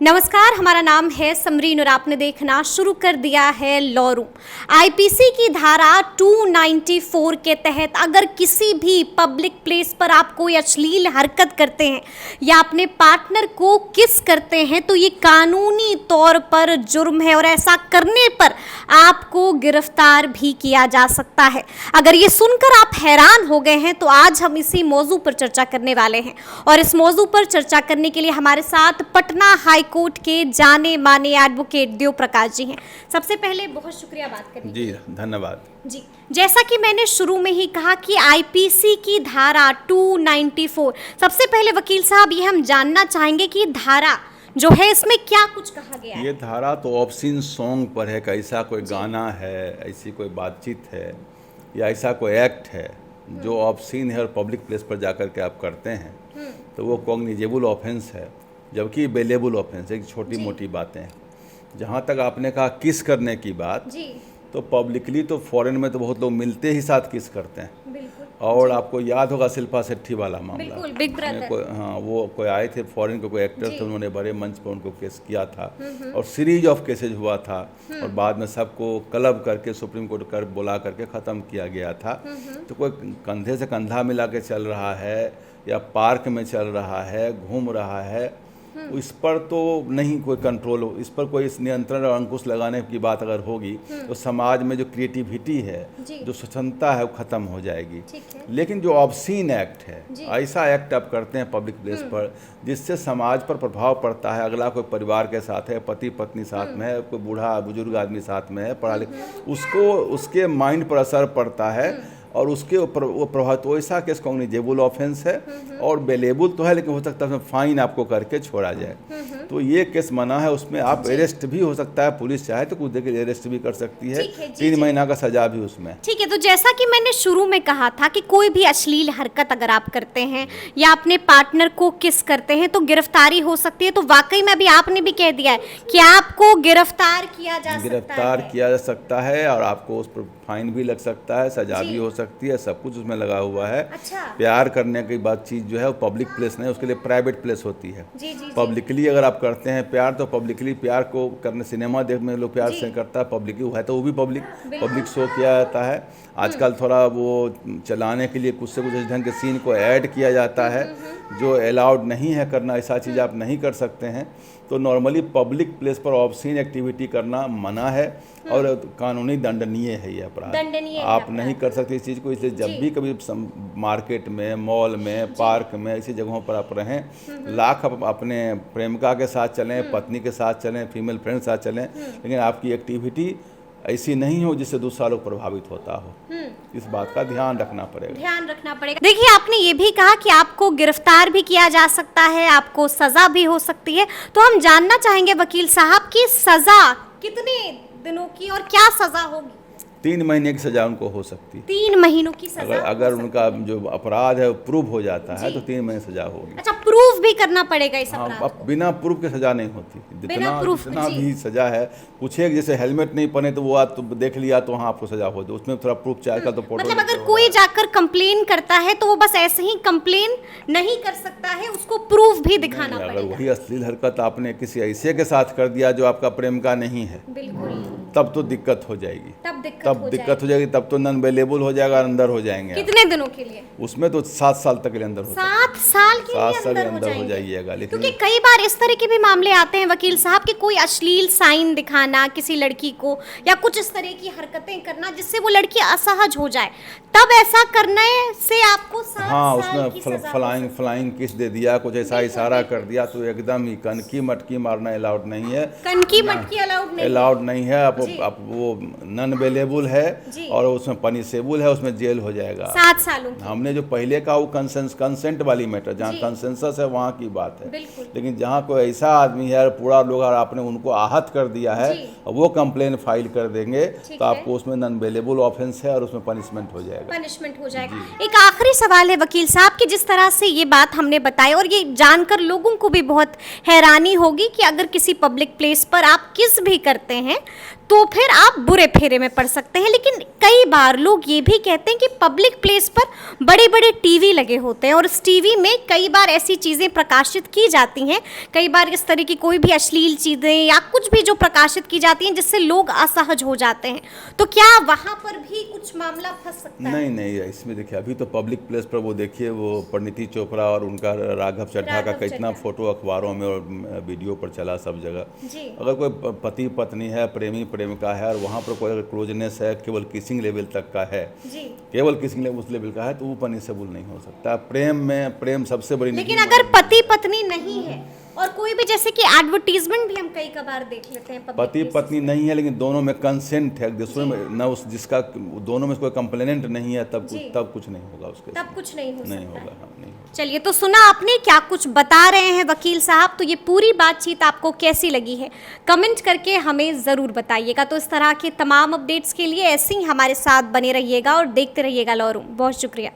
नमस्कार, हमारा नाम है समरीन और आपने देखना शुरू कर दिया है लॉ रूम। आईपीसी की धारा 294 के तहत अगर किसी भी पब्लिक प्लेस पर आप कोई अश्लील हरकत करते हैं या अपने पार्टनर को किस करते हैं तो ये कानूनी तौर पर जुर्म है और ऐसा करने पर आपको गिरफ्तार भी किया जा सकता है। अगर ये सुनकर आप हैरान हो गए हैं तो आज हम इसी मौजू पर चर्चा करने वाले हैं और इस मौजू पर चर्चा करने के लिए हमारे साथ पटना हाई कोर्ट के जाने माने एडवोकेट देव प्रकाश जी हैं। सबसे पहले बहुत शुक्रिया बात करने जी, धन्यवाद जी। जैसा कि मैंने शुरू में ही कहा कि आईपीसी की धारा 294, सबसे पहले वकील साहब ये हम जानना चाहेंगे कि धारा जो है इसमें क्या कुछ कहा गया है? ये धारा तो ऑब्सीन सॉन्ग पर है कि ऐसा कोई गाना है, ऐसी कोई बातचीत है या ऐसा कोई एक्ट है जो ऑब्सीन है और पब्लिक प्लेस पर जाकर के आप करते हैं तो वो कॉग्निजेबल ऑफेंस है, जबकि बेलेबल ऑफेंस है। छोटी मोटी बातें हैं। जहाँ तक आपने कहा किस करने की बात जी। तो पब्लिकली तो फॉरेन में तो बहुत लोग मिलते ही साथ किस करते हैं। बिल्कुल। और आपको याद होगा शिल्पा शेट्टी वाला मामला, बिल्कुल, बिग ब्रदर। हाँ, वो कोई आए थे फॉरेन के कोई एक्टर थे, उन्होंने बड़े मंच पर उनको केस किया था और सीरीज ऑफ केसेज हुआ था और बाद में सबको क्लब करके सुप्रीम कोर्ट कर बुला करके ख़त्म किया गया था। तो कोई कंधे से कंधा मिला के चल रहा है या पार्क में चल रहा है, घूम रहा है, इस पर तो नहीं कोई कंट्रोल, इस पर कोई इस नियंत्रण और अंकुश लगाने की बात अगर होगी तो समाज में जो क्रिएटिविटी है, जो स्वच्छता है, वो ख़त्म हो जाएगी। लेकिन जो ऑब्सीन एक्ट है, ऐसा एक्ट आप करते हैं पब्लिक प्लेस पर जिससे समाज पर प्रभाव पड़ता है, अगला कोई परिवार के साथ है, पति पत्नी साथ में है, कोई बूढ़ा बुजुर्ग आदमी साथ में है, पढ़ा लिखा, उसको उसके माइंड पर असर पड़ता है और उसके ऊपर वो प्रभावित, वैसा केस कॉग्निजेबल ऑफेंस है और बेलेबल तो है, लेकिन हो सकता है फाइन आपको करके छोड़ा जाए। तो ये केस मना है, उसमें आप अरेस्ट भी हो सकता है, पुलिस चाहे तो कुछ देर के लिए अरेस्ट भी कर सकती है, 3 महीना का सजा भी उसमें। ठीक है, तो जैसा कि मैंने शुरू में कहा था कि कोई भी अश्लील हरकत अगर आप करते हैं या अपने पार्टनर को किस करते हैं तो गिरफ्तारी हो सकती है। तो वाकई में अभी आपने भी कह दिया है कि आपको गिरफ्तार किया जा सकता है और आपको उस पर फाइन भी लग सकता है, सजा भी हो सकती है, सब कुछ उसमें लगा हुआ है। अच्छा। प्यार करने की बात चीज़ जो है वो पब्लिक प्लेस नहीं, उसके लिए प्राइवेट प्लेस होती है। पब्लिकली अगर आप करते हैं प्यार तो पब्लिकली प्यार को करने, सिनेमा देखने लोग प्यार से करता है, पब्लिकली है तो वो भी पब्लिक शो किया जाता है। आजकल थोड़ा वो चलाने के लिए कुछ से कुछ इस ढंग के सीन को ऐड किया जाता है जो अलाउड नहीं है करना, ऐसा चीज़ आप नहीं कर सकते हैं। तो नॉर्मली पब्लिक प्लेस पर ऑब्सीन एक्टिविटी करना मना है और कानूनी दंडनीय है ये अपराध, आप नहीं कर सकते इस चीज़ को। इसलिए जब भी कभी मार्केट में, मॉल में, पार्क में, ऐसी जगहों पर आप रहें, लाख अपने प्रेमिका के साथ चलें, पत्नी के साथ चलें, फीमेल फ्रेंड के साथ चलें, लेकिन आपकी एक्टिविटी ऐसी नहीं हो जिससे दूसरा लोग प्रभावित होता हो। इस बात का ध्यान रखना पड़ेगा। देखिए, आपने ये भी कहा कि आपको गिरफ्तार भी किया जा सकता है, आपको सजा भी हो सकती है। तो हम जानना चाहेंगे वकील साहब की सजा कितने दिनों की और क्या सजा होगी? 3 महीने की सजा उनको हो सकती है। 3 महीनों की सजा अगर उनका जो अपराध है वो प्रूव हो जाता है तो 3 महीने सजा होगी। अच्छा, प्रूव भी करना पड़ेगा इस अपराध को? अब बिना प्रूफ के सजा नहीं होती। जितना भी सजा है, पूछे जैसे हेलमेट नहीं पहने तो वो आप तो देख लिया तो वहाँ आपको सजा होती, उसमें थोड़ा प्रूफ चाहिए। तो मतलब अगर कोई जाकर कंप्लेन करता है तो वो बस ऐसे ही कंप्लेन नहीं कर सकता है, उसको प्रूफ भी दिखाना पड़ेगा। अगर वही अश्लील हरकत आपने किसी ऐसे के साथ कर दिया जो आपका प्रेम का नहीं है, तब तो दिक्कत हो जाएगी, तब दिक्कत हो जाएगी, तब तो नॉन अवेलेबल हो जाएगा, अंदर हो जाएंगे। कितने दिनों के लिए? उसमें तो 7 साल तक के लिए अंदर हो, 7 साल के अंदर हो जाइएगा। लेकिन क्योंकि कई बार इस तरह के भी मामले आते हैं वकील साहब कि कोई अश्लील साइन दिखाना किसी लड़की को या कुछ इस तरह की हरकतें करना जिससे वो लड़की असहज हो जाए, तब ऐसा करने से आपको 7 साल की सजा फ्लाइंग किस दे दिया, कुछ ऐसा इशारा कर दिया तो एकदम ही कनकी मटकी मारना अलाउड नहीं है। कनकी मटकी अलाउड नहीं है। आप वो नॉन अवेलेबल है और उसमें पनिशेबल है, उसमें जेल हो जाएगा 7 सालों। हमने जो पहले का वो कंसेंट वाली मैटर, जहाँ कंसेंसस है वहाँ की बात है। लेकिन जहाँ कोई ऐसा आदमी है पूरा लोग और आपने उनको आहत कर दिया है और वो कंप्लेन फाइल कर देंगे तो आपको उसमें नॉन अवेलेबल ऑफेंस है और उसमें पनिशमेंट हो जाएगा। एक आखिरी सवाल है वकील साहब कि जिस तरह से ये बात हमने बताई और ये जानकर लोगों को भी बहुत हैरानी होगी कि अगर किसी पब्लिक प्लेस पर आप किस भी करते हैं तो फिर आप बुरे फेरे में पड़ सकते हैं। लेकिन कई बार लोग ये भी कहते हैं कि पब्लिक प्लेस पर बड़े बड़े टीवी लगे होते हैं और उस टीवी में कई बार ऐसी चीज़ें प्रकाशित की जाती हैं, कई बार इस तरह की कोई भी अश्लील चीज़ें या कुछ भी जो प्रकाशित की जाती हैं जिससे लोग असहज हो जाते हैं, तो क्या वहाँ पर भी कुछ मामला फंस सकता है? नहीं नहीं, इसमें देखिए अभी तो पब्लिक प्लेस पर वो देखिए वो परिणीति चोपड़ा और उनका राघव चड्ढा का कितना फोटो अखबारों में और वीडियो पर चला सब जगह। जी। अगर कोई पति पत्नी है, प्रेमी प्रेमिका है और वहाँ पर कोई अगर क्लोजनेस है, केवल किसिंग लेवल तक का है, जी। केवल किसिंग लेवल उस लेवल का है, तो वो पनिशेबल नहीं हो सकता। प्रेम में प्रेम सबसे बड़ी लेकिन अगर पति पत्नी नहीं है और कोई भी, जैसे कि एडवर्टीजमेंट भी हम कई कबार देख लेते हैं, पति पत्नी नहीं है लेकिन दोनों में कंसेंट है, दूसरे में न उस जिसका दोनों में कोई कंप्लेनेंट नहीं है, तब कुछ नहीं होगा उसके, तब कुछ नहीं हो नहीं सकता होगा। है। हाँ, नहीं होगा। चलिए, तो सुना आपने क्या कुछ बता रहे हैं वकील साहब, तो ये पूरी बातचीत आपको कैसी लगी है कमेंट करके हमें ज़रूर बताइएगा। तो इस तरह के तमाम अपडेट्स के लिए ऐसे ही हमारे साथ बने रहिएगा और देखते रहिएगा लॉ रूम। बहुत शुक्रिया।